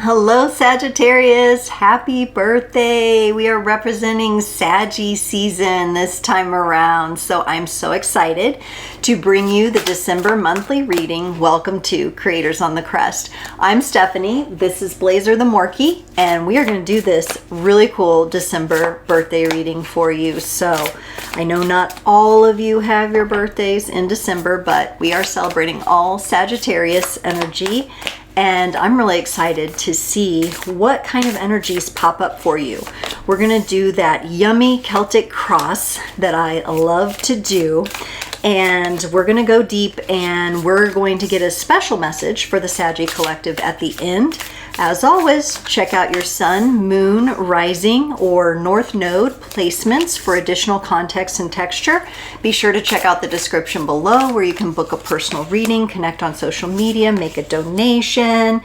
Hello Sagittarius, happy birthday. We are representing Saggy season this time around. So I'm so excited to bring you the December monthly reading. Welcome to Creators on the Crest. I'm Stephanie, this is Blazer the Morkie, and we are going to do this really cool December birthday reading for you. So I know not all of you have your birthdays in December, but we are celebrating all Sagittarius energy. And I'm really excited to see what kind of energies pop up for you. We're gonna do that yummy Celtic cross that I love to do. And we're gonna go deep, and we're going to get a special message for the Saggy Collective at the end. As always, check out your sun, moon, rising, or north node placements for additional context and texture. Be sure to check out the description below where you can book a personal reading, connect on social media, make a donation,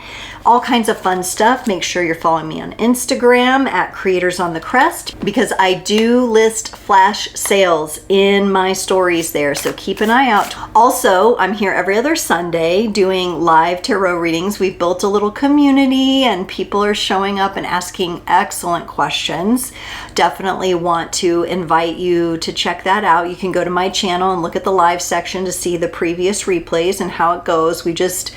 all kinds of fun stuff. Make sure you're following me on Instagram at Creators on the Crest, because I do list flash sales in my stories there, so keep an eye out. Also, I'm here every other Sunday doing live tarot readings. We've built a little community and people are showing up and asking excellent questions. Definitely want to invite you to check that out. You can go to my channel and look at the live section to see the previous replays and how it goes. We just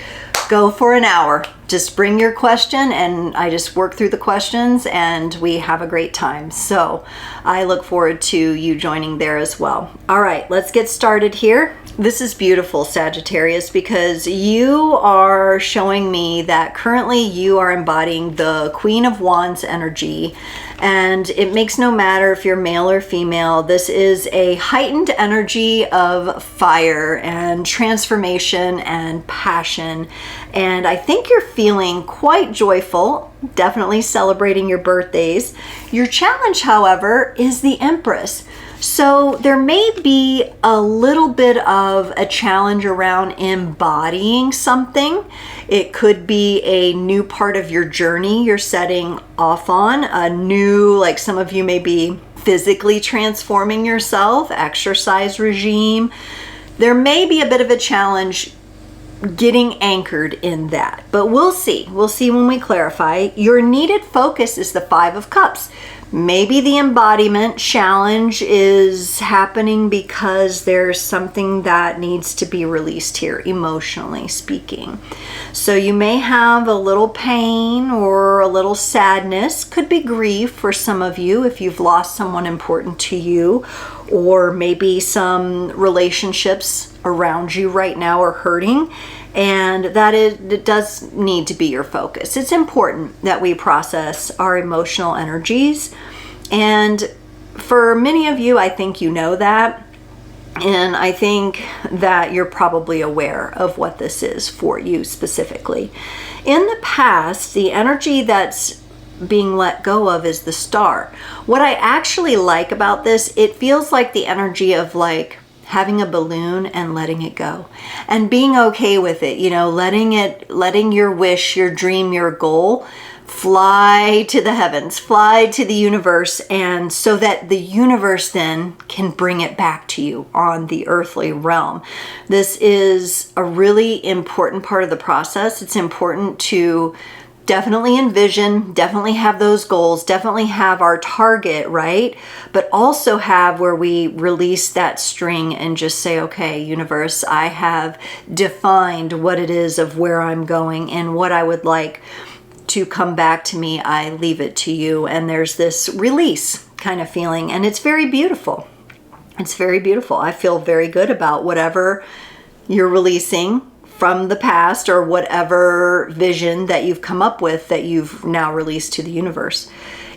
go for an hour. Just bring your question and I just work through the questions and we have a great time. So I look forward to you joining there as well. All right, let's get started here. This is beautiful, Sagittarius, because you are showing me that currently you are embodying the Queen of Wands energy, and it makes no matter if you're male or female. This is a heightened energy of fire and transformation and passion, and I think you're feeling quite joyful, definitely celebrating your birthdays. Your challenge, however, is the Empress. So there may be a little bit of a challenge around embodying something. It could be a new part of your journey you're setting off on, a new, like some of you may be physically transforming yourself, exercise regime. There may be a bit of a challenge getting anchored in that, but we'll see. We'll see when we clarify. Your needed focus is the Five of Cups. Maybe the embodiment challenge is happening because there's something that needs to be released here, emotionally speaking. So you may have a little pain or a little sadness. Could be grief for some of you if you've lost someone important to you, or maybe some relationships around you right now are hurting. And it does need to be your focus. It's important that we process our emotional energies. And for many of you, I think you know that. And I think that you're probably aware of what this is for you specifically. In the past, the energy that's being let go of is the Star. What I actually like about this, it feels like the energy of like having a balloon and letting it go and being okay with it, you know, letting your wish, your dream, your goal fly to the heavens, fly to the universe, and so that the universe then can bring it back to you on the earthly realm. This is a really important part of the process. It's important to definitely envision, definitely have those goals, definitely have our target, right? But also have where we release that string and just say, okay, universe, I have defined what it is of where I'm going and what I would like to come back to me. I leave it to you. And there's this release kind of feeling, and it's very beautiful. It's very beautiful. I feel very good about whatever you're releasing from the past, or whatever vision that you've come up with that you've now released to the universe.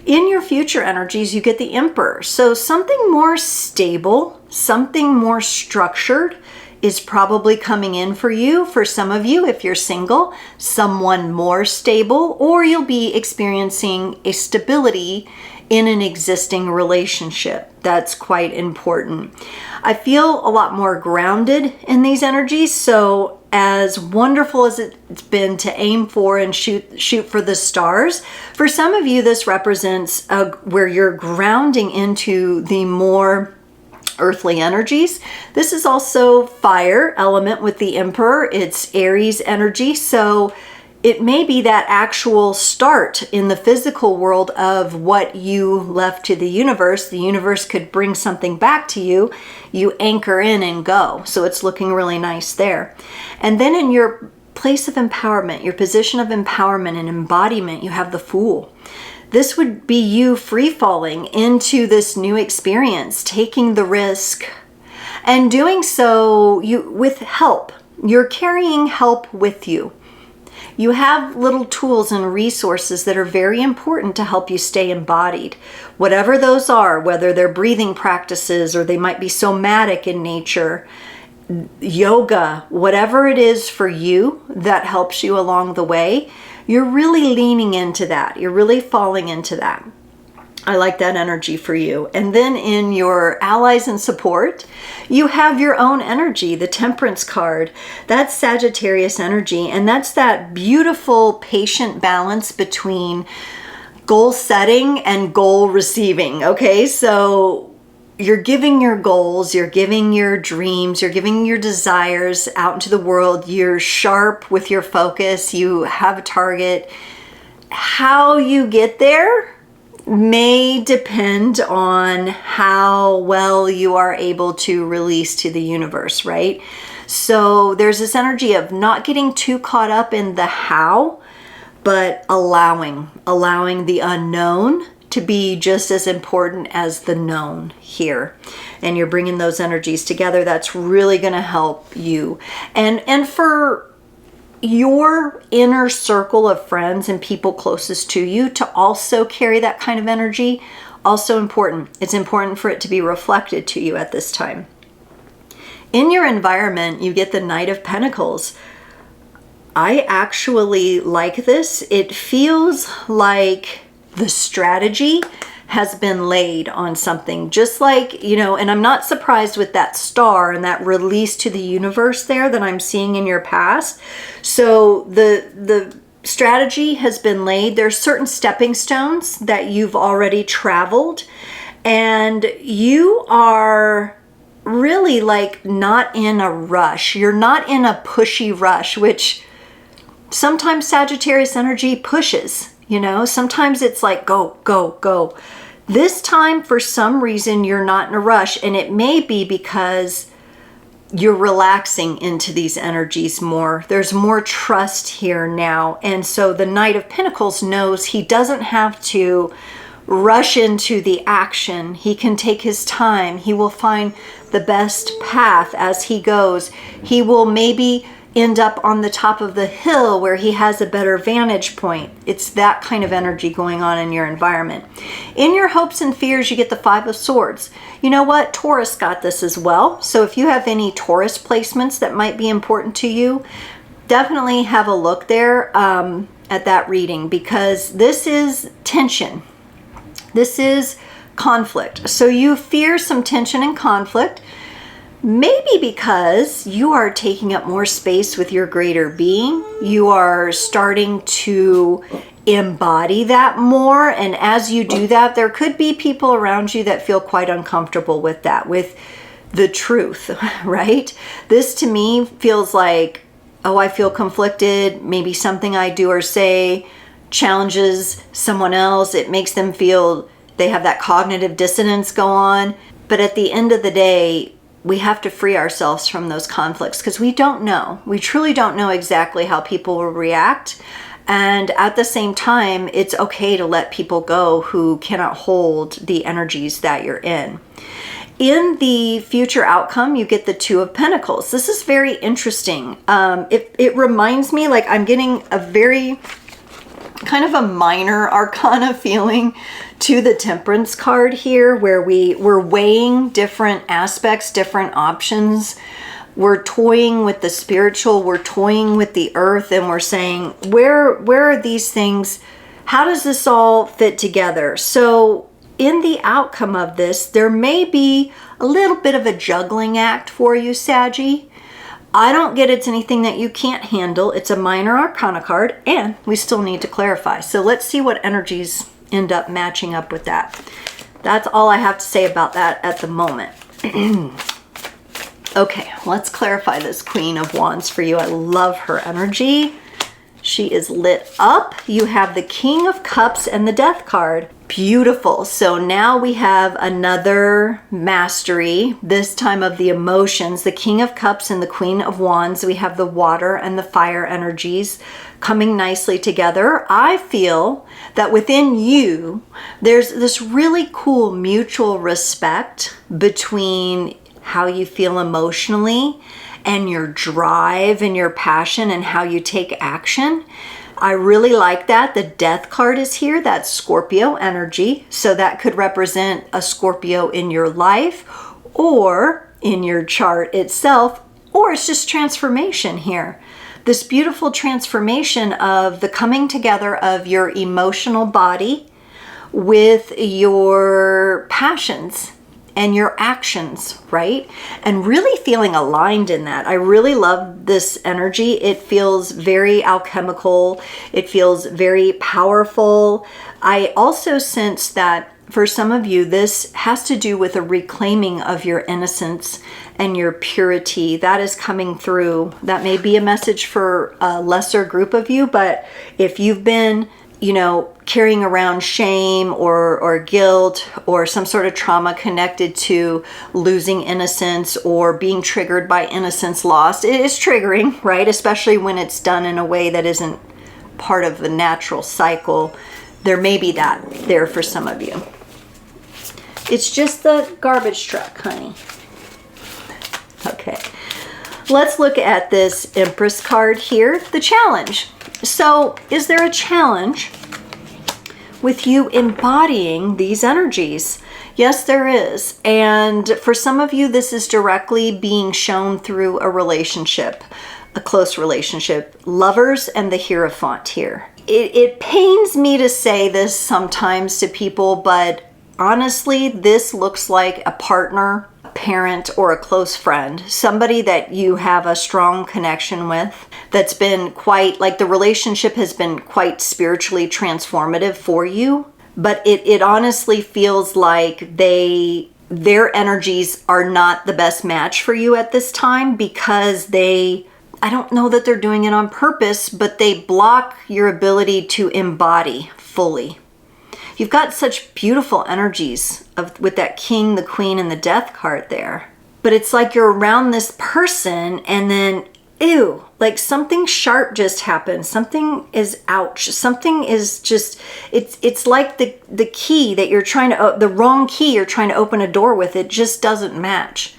In your future energies, you get the Emperor. So something more stable, something more structured is probably coming in for you. For some of you, if you're single, someone more stable, or you'll be experiencing a stability in an existing relationship. That's quite important. I feel a lot more grounded in these energies. So as wonderful as it's been to aim for and shoot for the stars, for some of you, this represents where you're grounding into the more earthly energies. This is also fire element with the Emperor. It's Aries energy. So it may be that actual start in the physical world of what you left to the universe. The universe could bring something back to you. You anchor in and go. So it's looking really nice there. And then in your place of empowerment, your position of empowerment and embodiment, you have the Fool. This would be you free falling into this new experience, taking the risk, and doing so with help. You're carrying help with you. You have little tools and resources that are very important to help you stay embodied. Whatever those are, whether they're breathing practices or they might be somatic in nature, yoga, whatever it is for you that helps you along the way, you're really leaning into that. You're really falling into that. I like that energy for you. And then in your allies and support, you have your own energy, the Temperance card. That's Sagittarius energy. And that's that beautiful, patient balance between goal setting and goal receiving. Okay, so you're giving your goals, you're giving your dreams, you're giving your desires out into the world. You're sharp with your focus. You have a target. How you get there may depend on how well you are able to release to the universe, right? So there's this energy of not getting too caught up in the how, but allowing the unknown to be just as important as the known here. And you're bringing those energies together. That's really going to help you. And for your inner circle of friends and people closest to you to also carry that kind of energy, also important. It's important for it to be reflected to you at this time. In your environment, you get the Knight of Pentacles. I actually like this. It feels like the strategy has been laid on something, just like, and I'm not surprised with that star and that release to the universe there that I'm seeing in your past. So the strategy has been laid. There's certain stepping stones that you've already traveled, and you are really like not in a rush. You're not in a pushy rush, which sometimes Sagittarius energy pushes. Sometimes it's like, go, go, go. This time, for some reason, you're not in a rush, and it may be because you're relaxing into these energies more. There's more trust here now. And so the Knight of Pentacles knows he doesn't have to rush into the action. He can take his time. He will find the best path as he goes. He will maybe end up on the top of the hill where he has a better vantage point. It's that kind of energy going on in your environment. In your hopes and fears, you get the Five of Swords. You know what? Taurus got this as well. So if you have any Taurus placements that might be important to you, definitely have a look there at that reading, because this is tension. This is conflict. So you fear some tension and conflict. Maybe because you are taking up more space with your greater being. You are starting to embody that more. And as you do that, there could be people around you that feel quite uncomfortable with that, with the truth, right? This to me feels like, oh, I feel conflicted. Maybe something I do or say challenges someone else. It makes them feel they have that cognitive dissonance go on. But at the end of the day, we have to free ourselves from those conflicts, because we don't know. We truly don't know exactly how people will react. And at the same time, it's okay to let people go who cannot hold the energies that you're in. In the future outcome, you get the Two of Pentacles. This is very interesting. It reminds me, like I'm getting a very kind of a minor arcana feeling to the Temperance card here, where we're weighing different aspects, different options. We're toying with the spiritual, we're toying with the earth, and we're saying, where are these things? How does this all fit together? So in the outcome of this, there may be a little bit of a juggling act for you, Saggy. I don't get it's anything that you can't handle. It's a minor arcana card, and we still need to clarify. So let's see what energies end up matching up with that. That's all I have to say about that at the moment. Okay, let's clarify this Queen of Wands for you. I love her energy. She is lit up. You have the King of Cups and the Death card. Beautiful. So now we have another mastery, this time of the emotions, the King of Cups and the Queen of Wands. We have the water and the fire energies coming nicely together. I feel that within you, there's this really cool mutual respect between how you feel emotionally and your drive and your passion and how you take action. I really like that. The Death card is here. That's Scorpio energy. So that could represent a Scorpio in your life or in your chart itself, or it's just transformation here. This beautiful transformation of the coming together of your emotional body with your passions and your actions, right? And really feeling aligned in that. I really love this energy. It feels very alchemical. It feels very powerful. I also sense that for some of you, this has to do with a reclaiming of your innocence and your purity. That is coming through. That may be a message for a lesser group of you, but if you've been, you know, carrying around shame or guilt or some sort of trauma connected to losing innocence or being triggered by innocence lost, it is triggering, right? Especially when it's done in a way that isn't part of the natural cycle. There may be that there for some of you. It's just the garbage truck, honey. Okay. Let's look at this Empress card here, the challenge. So, is there a challenge with you embodying these energies? Yes, there is. And for some of you, this is directly being shown through a relationship, a close relationship. Lovers and the Hierophant here. It pains me to say this sometimes to people, but honestly, this looks like a partner, a parent, or a close friend. Somebody that you have a strong connection with, that's been quite, like the relationship has been quite spiritually transformative for you. But it honestly feels like their energies are not the best match for you at this time, because I don't know that they're doing it on purpose, but they block your ability to embody fully. You've got such beautiful energies with that King, the Queen, and the Death card there. But it's like you're around this person and then, ew, like something sharp just happened. Something is ouch. Something is just, it's like the key that you're trying to, the wrong key you're trying to open a door with, it just doesn't match.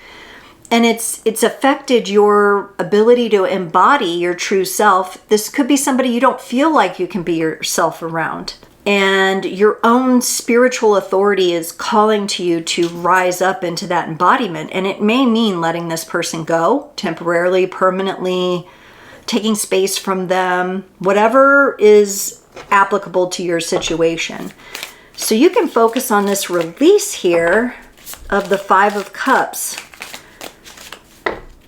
And it's affected your ability to embody your true self. This could be somebody you don't feel like you can be yourself around. And your own spiritual authority is calling to you to rise up into that embodiment. And it may mean letting this person go temporarily, permanently, taking space from them, whatever is applicable to your situation. So you can focus on this release here of the Five of Cups.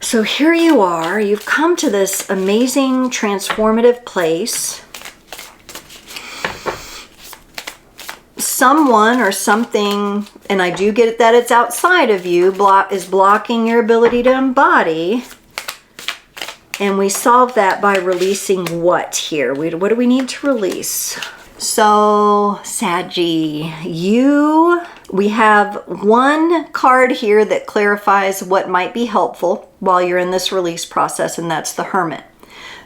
So here you are, you've come to this amazing transformative place. Someone or something, and I do get it that it's outside of you, is blocking your ability to embody. And we solve that by releasing what here? What do we need to release? So, Saggy, we have one card here that clarifies what might be helpful while you're in this release process, and that's the Hermit.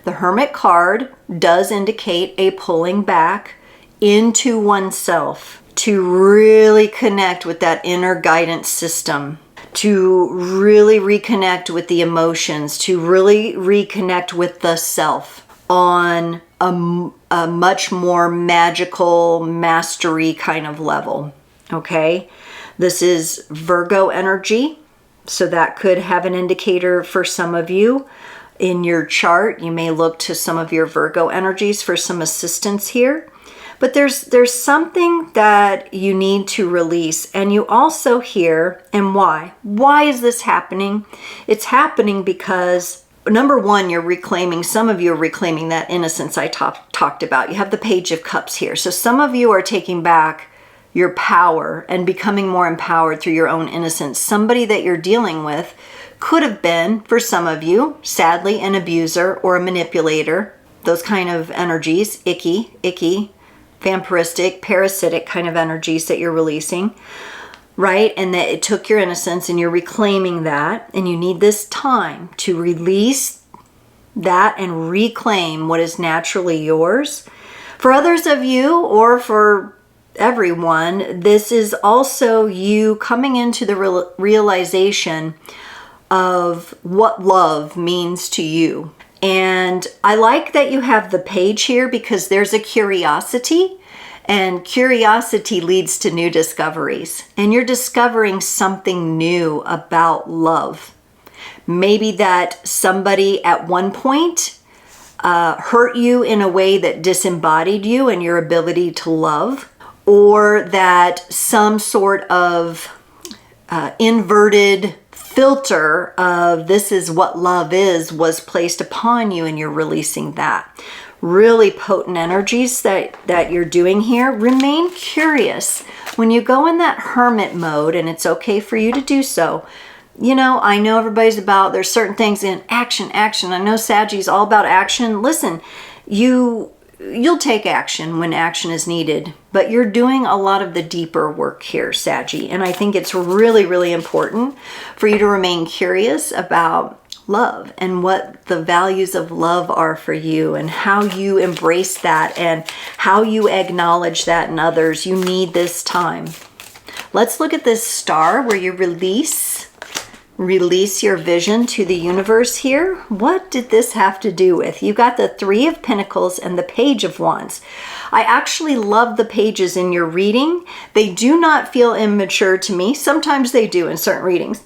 The Hermit card does indicate a pulling back into oneself to really connect with that inner guidance system, to really reconnect with the emotions, to really reconnect with the self on a much more magical mastery kind of level. Okay, this is Virgo energy, so that could have an indicator for some of you in your chart. You may look to some of your Virgo energies for some assistance here. But there's something that you need to release, and you also hear, and why? Why is this happening? It's happening because, number one, some of you are reclaiming that innocence I talked about. You have the Page of Cups here. So some of you are taking back your power and becoming more empowered through your own innocence. Somebody that you're dealing with could have been, for some of you, sadly, an abuser or a manipulator. those kind of energies, icky, vampiristic, parasitic kind of energies that you're releasing, right? And that it took your innocence and you're reclaiming that, and you need this time to release that and reclaim what is naturally yours. For others of you, or for everyone, this is also you coming into the realization of what love means to you. And I like that you have the page here because there's a curiosity, and curiosity leads to new discoveries. And you're discovering something new about love. Maybe that somebody at one point hurt you in a way that disembodied you and your ability to love, or that some sort of inverted filter of this is what love is was placed upon you, and you're releasing that. Really potent energies that you're doing here. Remain curious. When you go in that hermit mode, and it's okay for you to do so, you know, I know everybody's about, there's certain things in action. I know Saggy's all about action. Listen, you'll take action when action is needed, but you're doing a lot of the deeper work here, Saggy. And I think it's really, really important for you to remain curious about love and what the values of love are for you and how you embrace that and how you acknowledge that in others. You need this time. Let's look at this star where you release your vision to the universe here. What did this have to do with? You got the Three of Pentacles and the Page of Wands. I actually love the pages in your reading. They do not feel immature to me. Sometimes they do in certain readings.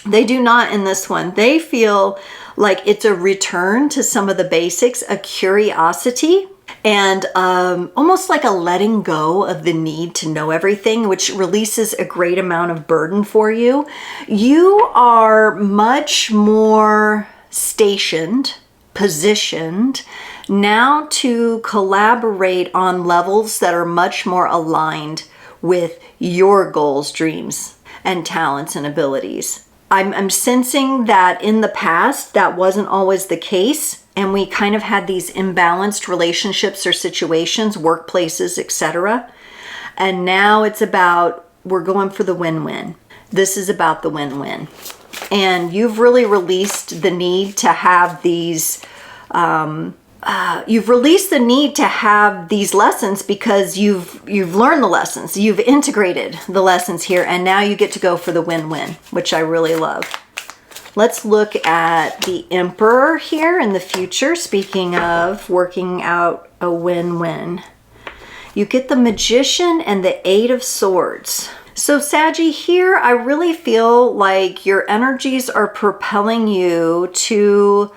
They do not in this one. They feel like it's a return to some of the basics, a curiosity, and almost like a letting go of the need to know everything, which releases a great amount of burden for you. You are much more stationed, positioned now to collaborate on levels that are much more aligned with your goals, dreams, and talents and abilities. I'm sensing that in the past, that wasn't always the case. And we kind of had these imbalanced relationships or situations, workplaces, etc. And now it's about, we're going for the win-win. This is about the win-win. And you've really released the need to have these, lessons because you've learned the lessons. You've integrated the lessons here, and now you get to go for the win-win, which I really love. Let's look at the Emperor here in the future. Speaking of working out a win-win, you get the Magician and the Eight of Swords. So Saggy, here I really feel like your energies are propelling you to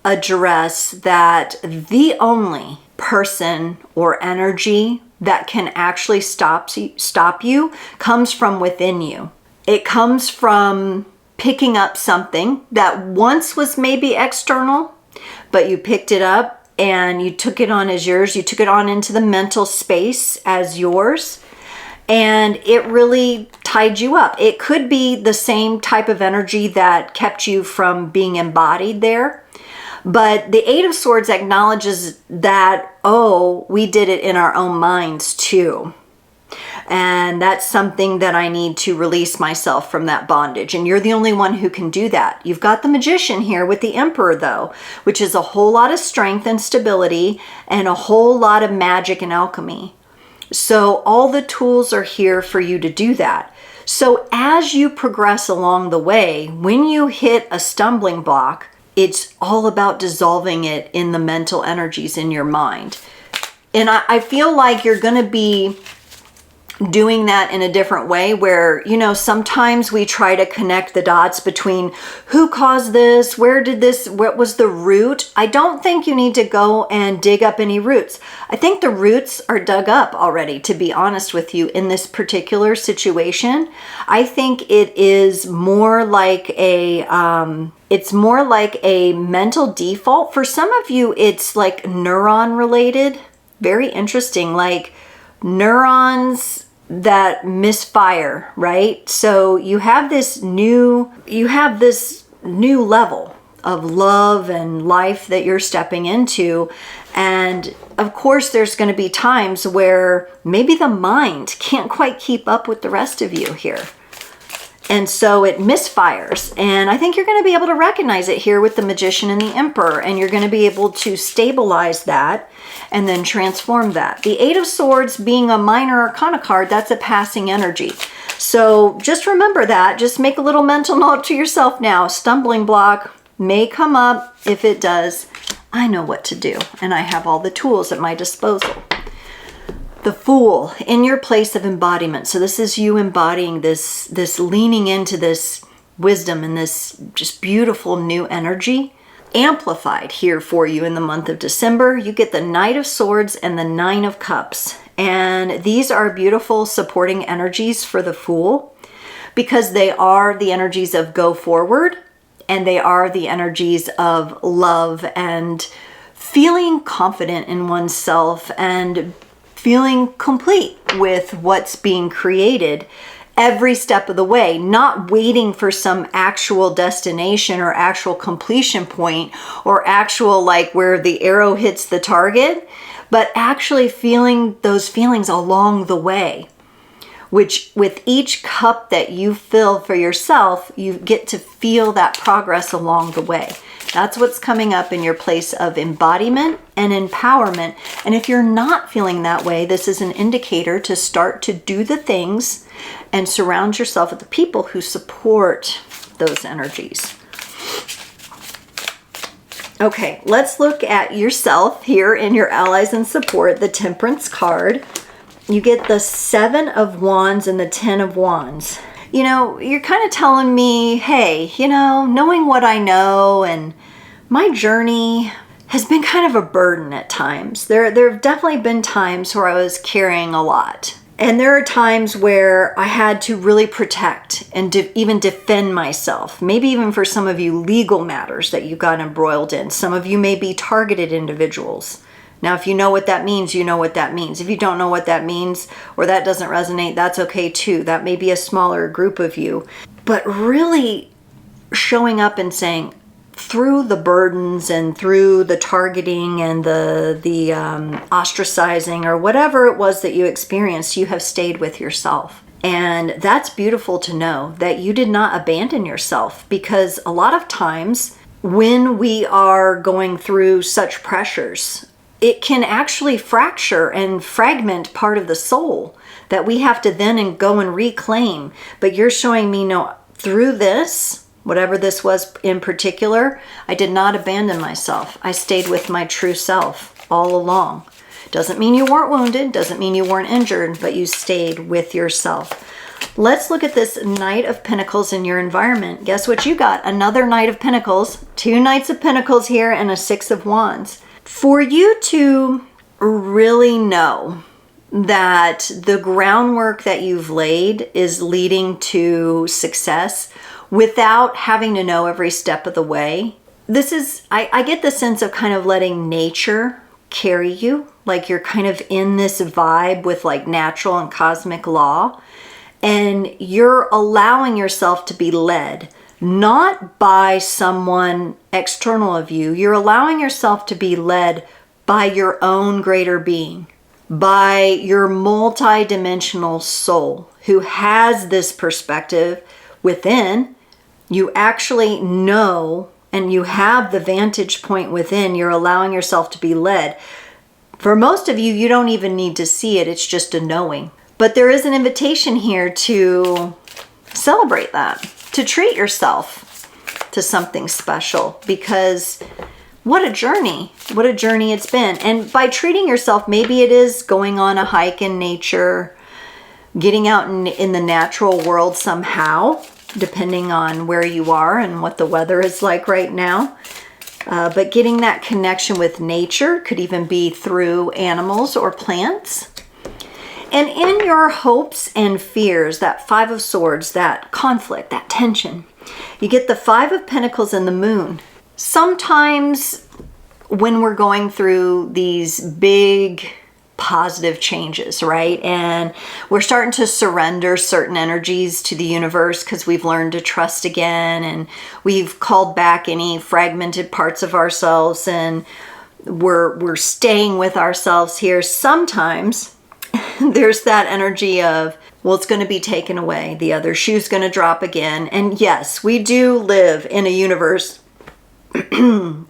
address that the only person or energy that can actually stop you comes from within you. It comes from picking up something that once was maybe external, but you picked it up and you took it on as yours. You took it on into the mental space as yours, and it really tied you up. It could be the same type of energy that kept you from being embodied there. But the Eight of Swords acknowledges that, oh, we did it in our own minds too. And that's something that I need to release myself from that bondage. And you're the only one who can do that. You've got the Magician here with the Emperor though, which is a whole lot of strength and stability and a whole lot of magic and alchemy. So all the tools are here for you to do that. So as you progress along the way, when you hit a stumbling block, it's all about dissolving it in the mental energies in your mind. And I feel like you're going to be doing that in a different way where, you know, sometimes we try to connect the dots between who caused this, what was the root. I don't think you need to go and dig up any roots. I think the roots are dug up already, to be honest with you, in this particular situation. I think it is more like a mental default. For some of you, it's like neuron related. Very interesting, like neurons that misfire, right? So you have this new level of love and life that you're stepping into. And of course, there's going to be times where maybe the mind can't quite keep up with the rest of you here. And so it misfires. And I think you're going to be able to recognize it here with the Magician and the Emperor. And you're going to be able to stabilize that and then transform that. The Eight of Swords being a minor arcana card, that's a passing energy. So just remember that. Just make a little mental note to yourself now. Stumbling block may come up. If it does, I know what to do. And I have all the tools at my disposal. The Fool, in your place of embodiment. So this is you embodying this leaning into this wisdom and this just beautiful new energy. Amplified here for you in the month of December. You get the Knight of Swords and the Nine of Cups. And these are beautiful supporting energies for the Fool because they are the energies of go forward and they are the energies of love and feeling confident in oneself and feeling complete with what's being created every step of the way, not waiting for some actual destination or actual completion point or actual like where the arrow hits the target, but actually feeling those feelings along the way, which with each cup that you fill for yourself, you get to feel that progress along the way. That's what's coming up in your place of embodiment and empowerment. And if you're not feeling that way, this is an indicator to start to do the things and surround yourself with the people who support those energies. Okay, let's look at yourself here in your allies and support, the Temperance card. You get the Seven of Wands and the Ten of Wands. You know, you're kind of telling me, hey, you know, knowing what I know and my journey has been kind of a burden at times. There have definitely been times where I was carrying a lot. And there are times where I had to really protect and even defend myself. Maybe even for some of you, legal matters that you got embroiled in. Some of you may be targeted individuals. Now, if you know what that means, you know what that means. If you don't know what that means or that doesn't resonate, that's okay too. That may be a smaller group of you. But really showing up and saying, through the burdens and through the targeting and the ostracizing or whatever it was that you experienced, you have stayed with yourself. And that's beautiful to know that you did not abandon yourself, because a lot of times when we are going through such pressures, it can actually fracture and fragment part of the soul that we have to then go and reclaim. But you're showing me, no, through this, whatever this was in particular, I did not abandon myself. I stayed with my true self all along. Doesn't mean you weren't wounded, doesn't mean you weren't injured, but you stayed with yourself. Let's look at this Knight of Pentacles in your environment. Guess what you got? Another Knight of Pentacles, two Knights of Pentacles here, and a Six of Wands. For you to really know that the groundwork that you've laid is leading to success without having to know every step of the way. This is, I get the sense of kind of letting nature carry you, like you're kind of in this vibe with like natural and cosmic law, and you're allowing yourself to be led, not by someone external of you. You're allowing yourself to be led by your own greater being, by your multi-dimensional soul who has this perspective within. You actually know and you have the vantage point within. You're allowing yourself to be led. For most of you, you don't even need to see it. It's just a knowing. But there is an invitation here to celebrate that, to treat yourself to something special, because what a journey it's been. And by treating yourself, maybe it is going on a hike in nature, getting out in the natural world somehow, depending on where you are and what the weather is like right now. But getting that connection with nature could even be through animals or plants. And in your hopes and fears, that Five of Swords, that conflict, that tension, you get the Five of Pentacles and the Moon. Sometimes when we're going through these big positive changes, right? And we're starting to surrender certain energies to the universe because we've learned to trust again, and we've called back any fragmented parts of ourselves, and we're staying with ourselves here. Sometimes there's that energy of, well, it's going to be taken away. The other shoe's going to drop again. And yes, we do live in a universe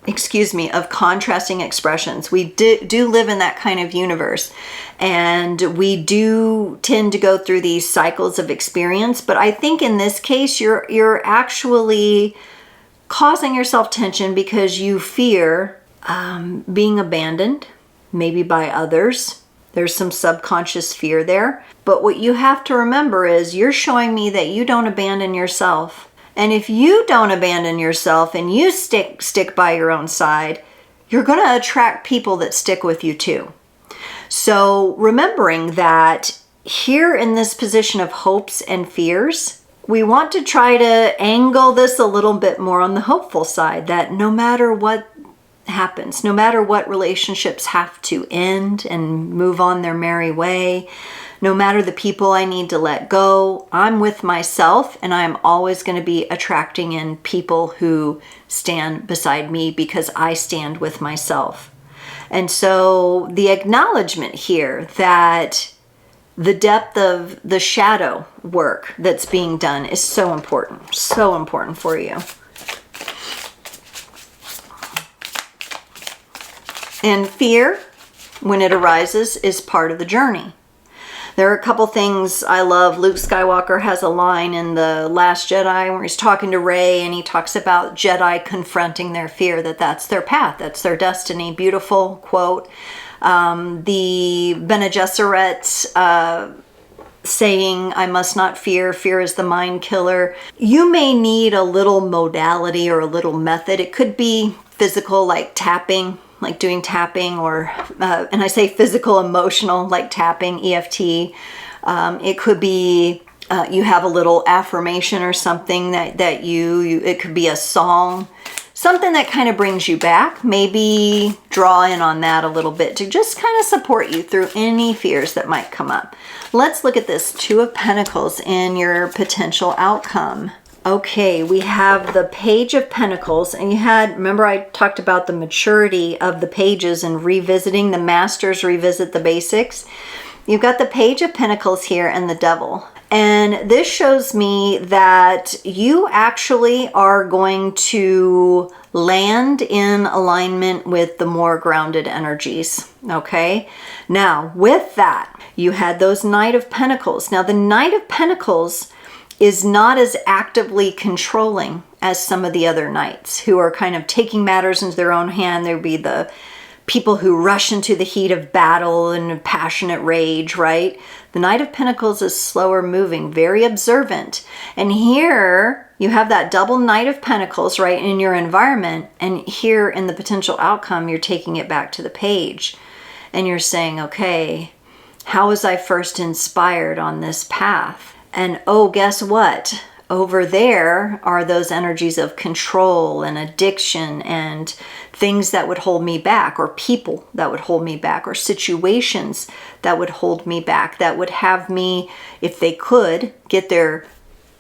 excuse me, of contrasting expressions. We do live in that kind of universe, and we do tend to go through these cycles of experience. But I think in this case, you're actually causing yourself tension because you fear being abandoned, maybe by others. There's some subconscious fear there. But what you have to remember is you're showing me that you don't abandon yourself. And if you don't abandon yourself and you stick by your own side, you're going to attract people that stick with you too. So remembering that here in this position of hopes and fears, we want to try to angle this a little bit more on the hopeful side, that no matter what happens, no matter what relationships have to end and move on their merry way, no matter the people I need to let go, I'm with myself, and I'm always going to be attracting in people who stand beside me because I stand with myself. And so the acknowledgement here that the depth of the shadow work that's being done is so important for you. And fear, when it arises, is part of the journey. There are a couple things I love. Luke Skywalker has a line in The Last Jedi where he's talking to Rey, and he talks about Jedi confronting their fear, that's their path, that's their destiny. Beautiful quote. The Bene Gesserit saying, I must not fear, fear is the mind killer. You may need a little modality or a little method. It could be physical, like tapping, like doing tapping, or and I say physical, emotional, like tapping, EFT. It could be you have a little affirmation or something that you it could be a song, something that kind of brings you back. Maybe draw in on that a little bit to just kind of support you through any fears that might come up. Let's look at this Two of Pentacles in your potential outcome. Okay, we have the Page of Pentacles, and remember I talked about the maturity of the pages and revisiting the masters, revisit the basics. You've got the Page of Pentacles here and the Devil. And this shows me that you actually are going to land in alignment with the more grounded energies, okay? Now, with that, you had those Knight of Pentacles. Now, the Knight of Pentacles is not as actively controlling as some of the other knights who are kind of taking matters into their own hand. There would be the people who rush into the heat of battle and passionate rage, right? The Knight of Pentacles is slower moving, very observant. And here you have that double Knight of Pentacles, right, in your environment. And here in the potential outcome, you're taking it back to the Page. And you're saying, okay, how was I first inspired on this path? And oh, guess what? Over there are those energies of control and addiction and things that would hold me back, or people that would hold me back, or situations that would hold me back, that would have me, if they could get their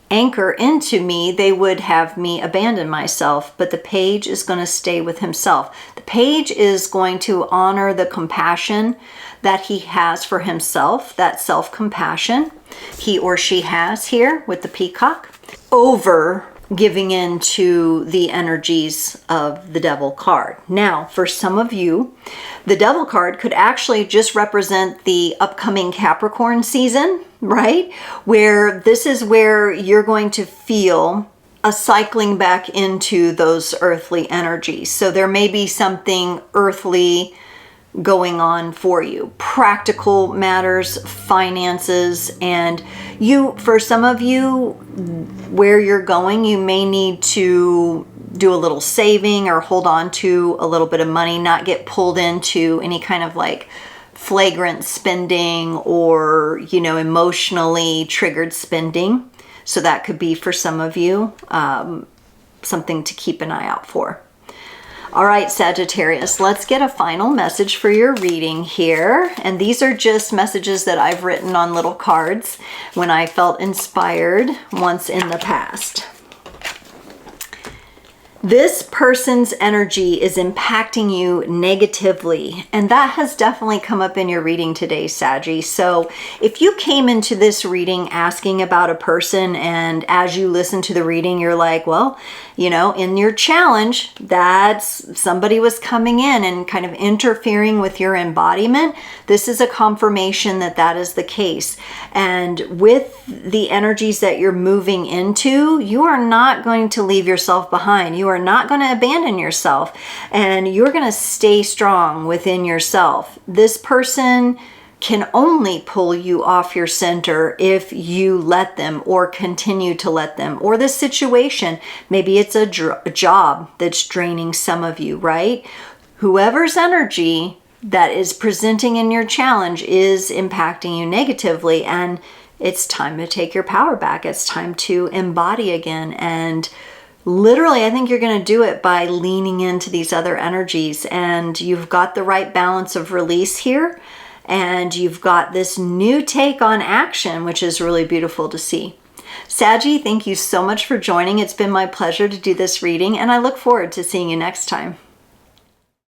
anchor into me, they would have me abandon myself. But the Page is going to stay with himself. The Page is going to honor the compassion that he has for himself, that self-compassion he or she has here with the Peacock, over giving in to the energies of the Devil card. Now, for some of you, the Devil card could actually just represent the upcoming Capricorn season, right? Where this is where you're going to feel a cycling back into those earthly energies. So there may be something earthly going on for you, practical matters, finances, and for some of you, where you're going, you may need to do a little saving or hold on to a little bit of money, not get pulled into any kind of like flagrant spending or, emotionally triggered spending. So that could be for some of you, something to keep an eye out for. All right, Sagittarius, let's get a final message for your reading here. And these are just messages that I've written on little cards when I felt inspired once in the past. This person's energy is impacting you negatively, and that has definitely come up in your reading today, Saggy. So if you came into this reading asking about a person, and as you listen to the reading, you're like, well, you know, in your challenge, that's somebody was coming in and kind of interfering with your embodiment. This is a confirmation that that is the case. And with the energies that you're moving into, you are not going to leave yourself behind. You are not going to abandon yourself, and you're going to stay strong within yourself. This person can only pull you off your center if you let them, or continue to let them, or the situation. Maybe it's a job that's draining some of you, right? Whoever's energy that is presenting in your challenge is impacting you negatively, and it's time to take your power back. It's time to embody again. And literally, I think you're going to do it by leaning into these other energies, and you've got the right balance of release here, and you've got this new take on action, which is really beautiful to see. Saggy, thank you so much for joining. It's been my pleasure to do this reading, and I look forward to seeing you next time.